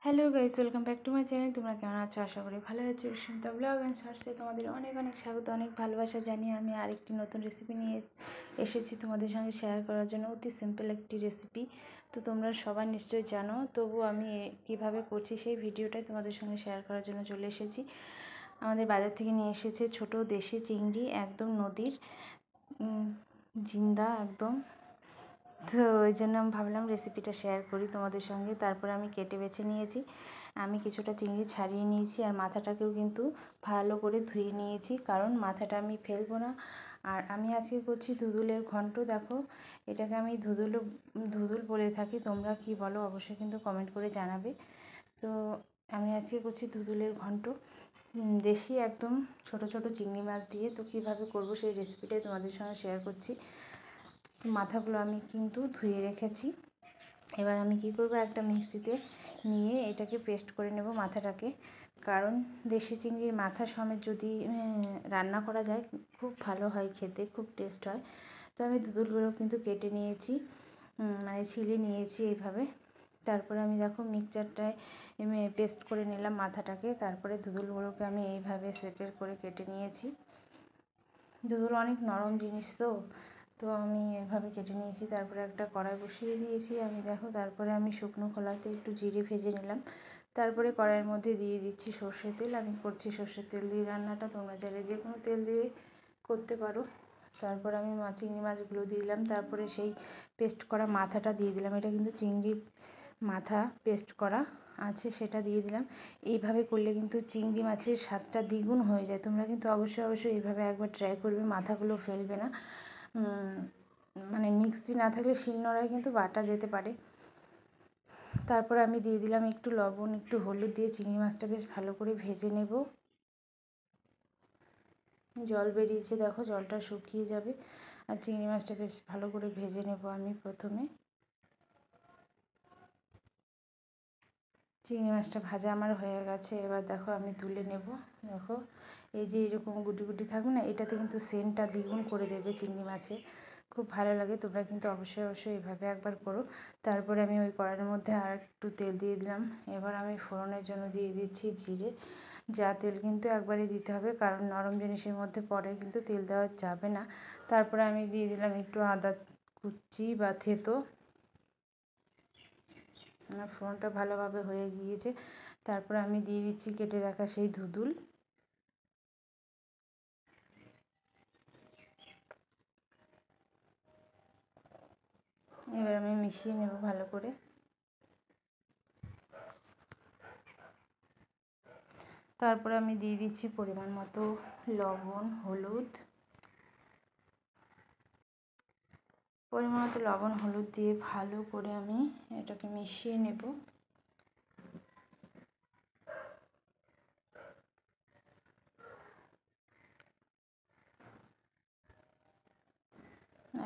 Hello guys, welcome back to my channel. তোমরা কেমন আছো? আশা করি ভালো আছো। সুস্মিতা ব্লগ অ্যান্ড শর্টসে তোমাদের অনেক অনেক স্বাগত, অনেক ভালোবাসা জানিয়ে আমি আরেকটি নতুন রেসিপি নিয়ে এসেছি তোমাদের সঙ্গে শেয়ার করার জন্য। অতি সিম্পল একটি রেসিপি, তো তোমরা সবাই নিশ্চয়ই জানো, তবু আমি কিভাবে করছি সেই ভিডিওটাই তোমাদের সঙ্গে শেয়ার করার জন্য চলে এসেছি। আমাদের বাজার থেকে নিয়ে এসেছে ছোট দেশি চিংড়ি, একদম নদীর জিন্দা একদম। তো ওই জন্য আমি ভাবলাম রেসিপিটা শেয়ার করি তোমাদের সঙ্গে। তারপরে আমি কেটে বেছে নিয়েছি, আমি কিছুটা চিংড়ি ছাড়িয়ে নিয়েছি, আর মাথাটাকেও কিন্তু ভালো করে ধুয়ে নিয়েছি, কারণ মাথাটা আমি ফেলবো না। আর আমি আজকে করছি ধুদুলের ঘন্ট। দেখো, এটাকে আমি ধুদুল বলে থাকি, তোমরা কি বলো অবশ্যই কিন্তু কমেন্ট করে জানাবে। তো আমি আজকে করছি ধুদুলের ঘন্ট, দেশি একদম ছোট ছোট চিংড়ি মাছ দিয়ে। তো কীভাবে করবো সেই রেসিপিটাই তোমাদের সঙ্গে শেয়ার করছি। মাথাগুলো আমি কিন্তু ধুয়ে রেখেছি। এবার আমি কি করব, একটা মিক্সিতে নিয়ে এটাকে পেস্ট করে নেব মাথাটাকে, কারণ দেশি চিংড়ির মাথা সমেত যদি রান্না করা যায় খুব ভালো হয় খেতে, খুব টেস্ট হয়। তো আমি দুধগুলো কিন্তু কেটে নিয়েছি, মানে ছিলে নিয়েছি এইভাবে। তারপরে আমি দেখো মিক্সচারটায় পেস্ট করে নিলাম মাথাটাকে। তারপরে দুধগুলোকে আমি এইভাবে শেপের করে কেটে নিয়েছি। দুধুল অনেক নরম জিনিস, তো আমি এভাবে কেটে নিয়েছি। তারপরে একটা কড়াই বসিয়ে দিয়েছি আমি, দেখো। তারপরে আমি শুকনো খোলাতে একটু জিরে ভেজে নিলাম। তারপরে কড়াইয়ের মধ্যে দিয়ে দিচ্ছি সর্ষের তেল। আমি করছি সর্ষের তেল দিয়ে রান্নাটা, তোমরা চাইলে যে কোনো তেল দিয়ে করতে পারো। তারপর আমি চিংড়ি মাছগুলো দিয়ে দিলাম। তারপরে সেই পেস্ট করা মাথাটা দিয়ে দিলাম, এটা কিন্তু চিংড়ির মাথা পেস্ট করা আছে, সেটা দিয়ে দিলাম। এইভাবে করলে কিন্তু চিংড়ি মাছের স্বাদটা দ্বিগুণ হয়ে যায়। তোমরা কিন্তু অবশ্যই এইভাবে একবার ট্রাই করবে, মাথাগুলো ফেলবে না। মানে মিক্সি না থাকলে শিলনোড়ায় কিন্তু বাটা যেতে পারে। তারপর আমি দিয়ে দিলাম একটু লবণ, একটু হলুদ দিয়ে চিংড়ি মাছটা বেশ ভালো করে ভেজে নেব। জল বেরিয়েছে, দেখো জলটা শুকিয়ে যাবে। আর চিংড়ি মাছটা বেশ ভালো করে ভেজে নেব আমি প্রথমে। চিংড়ি মাছটা ভাজা আমার হয়ে গেছে। এবার দেখো আমি তুলে নেব। দেখো, এই যে এরকম গুটি গুটি থাকবে না, এটাতে কিন্তু সেন্টটা দ্বিগুণ করে দেবে চিংড়ি মাছে, খুব ভালো লাগে। তোমরা কিন্তু অবশ্যই এভাবে একবার করো। তারপরে আমি ওই কড়াইয়ের মধ্যে আর একটু তেল দিয়ে দিলাম। এবার আমি ফোড়নের জন্য দিয়ে দিচ্ছি জিরে। যা তেল কিন্তু একবারই দিতে হবে, কারণ নরম জিনিসের মধ্যে পরে কিন্তু তেল দেওয়া যাবে না। তারপরে আমি দিয়ে দিলাম একটু আদা কুচি বা থেতো। আমার ফোড়নটা ভালোভাবে হয়ে গিয়েছে। তারপরে আমি দিয়ে দিচ্ছি কেটে রাখা সেই ধুদুল। এবার আমি মিশিয়ে নেব ভালো করে। তারপরে আমি দিয়ে দিচ্ছি পরিমাণ মতো লবণ, হলুদ। পরিমাণ মতো লবণ হলুদ দিয়ে ভালো করে আমি এটাকে মিশিয়ে নেব।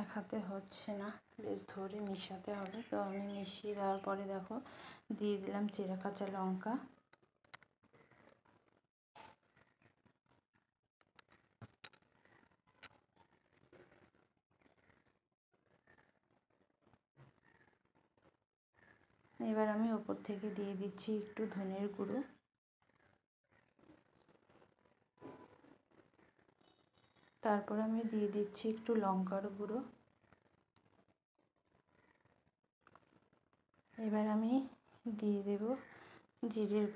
এক হাতে হচ্ছে না, বেশ ধরে মিশাতে হবে। তো আমি মিশিয়ে দেওয়ার পরে দেখো দিয়ে দিলাম চেরা কাঁচা লঙ্কা। এবার আমি ওপর থেকে দিয়ে দিচ্ছি একটু ধনের গুঁড়ো। তারপর আমি দিয়ে দিচ্ছি একটু লঙ্কার গুঁড়ো। এবার আমি দিয়ে দেব জিরের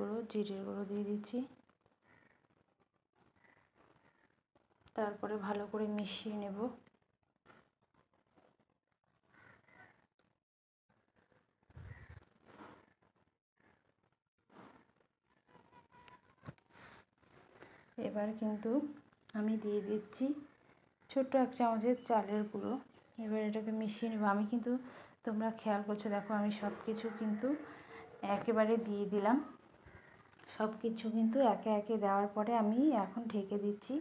গুঁড়ো দিয়ে দিচ্ছি। তারপরে ভালো করে মিশিয়ে নেব। এবার কিন্তু আমি দিয়ে দিচ্ছি ছোট্ট 1 চামচের চালের গুঁড়ো। এবার এটাকে মিশিয়ে নেব। আমি কিন্তু, তোমরা খেয়াল করছো, দেখো আমি সব কিছু কিন্তু একেবারে দিয়ে দিলাম। সব কিছু কিন্তু একে একে দেওয়ার পরে আমি এখন ঢেকে দিচ্ছি।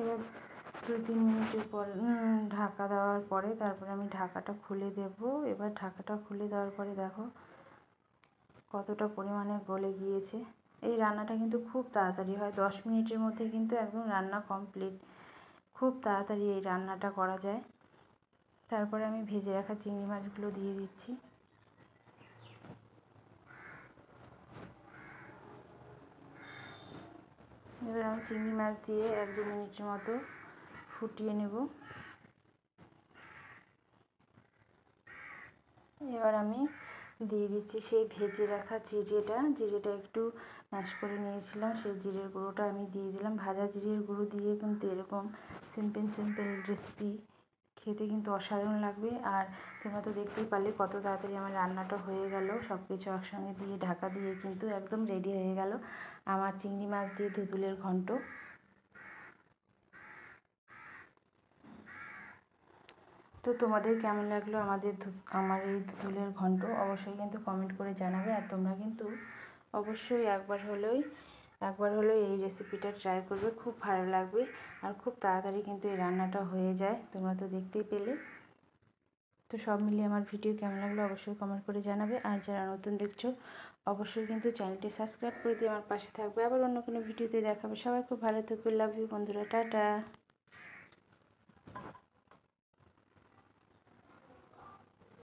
এবার 2-3 মিনিটের পর ঢাকা দেওয়ার পরে তারপরে আমি ঢাকাটা খুলে দেব। এবার ঢাকাটা খুলে দেওয়ার পরে দেখো কতটা পরিমাণে গলে গিয়েছে। এই রান্নাটা কিন্তু খুব তাড়াতাড়ি হয়, 10 মিনিটের মধ্যে কিন্তু একদম রান্না কমপ্লিট। খুব তাড়াতাড়ি এই রান্নাটা করা যায়। তারপরে আমি ভেজে রাখা চিংড়ি মাছগুলো দিয়ে দিচ্ছি। এবার আমি চিংড়ি মাছ দিয়ে 1-2 মিনিটের মতো ফুটিয়ে নেব। এবার আমি দিয়ে দিচ্ছি সেই ভেজে রাখা জিরেটা একটু ম্যাশ করে নিয়েছিলাম, সেই জিরের গুঁড়োটা আমি দিয়ে দিলাম। ভাজা জিরের গুঁড়ো দিয়ে কিন্তু এরকম সিম্পল রেসিপি খেতে কিন্তু অসাধারণ লাগবে। আর তোমরা তো দেখতেই পারলে কত তাড়াতাড়ি আমার রান্নাটা হয়ে গেল। সব কিছু একসঙ্গে দিয়ে ঢাকা দিয়ে কিন্তু একদম রেডি হয়ে গেল আমার চিংড়ি মাছ দিয়ে ধুতুলের ঘন্ট। তো তোমাদের কেমন লাগলো আমার এই ধুতুলের ঘন্ট অবশ্যই কিন্তু কমেন্ট করে জানাবে। আর তোমরা কিন্তু অবশ্যই একবার হলেও এই রেসিপিটা ট্রাই করবে, খুব ভালো লাগবে। আর খুব তাড়াতাড়ি কিন্তু এই রান্নাটা হয়ে যায়, তোমরা তো দেখতেই পেলে। তো সব মিলিয়ে আমার ভিডিও কেমন লাগলো অবশ্যই কমেন্ট করে জানাবে। আর যারা নতুন দেখছো অবশ্যই কিন্তু চ্যানেলটি সাবস্ক্রাইব করে দিয়ে আমার পাশে থাকবে। আবার অন্য কোনো ভিডিওতে দেখাবে। সবাই খুব ভালো থেকো। লাভ ইউ বন্ধুরা, টাটা।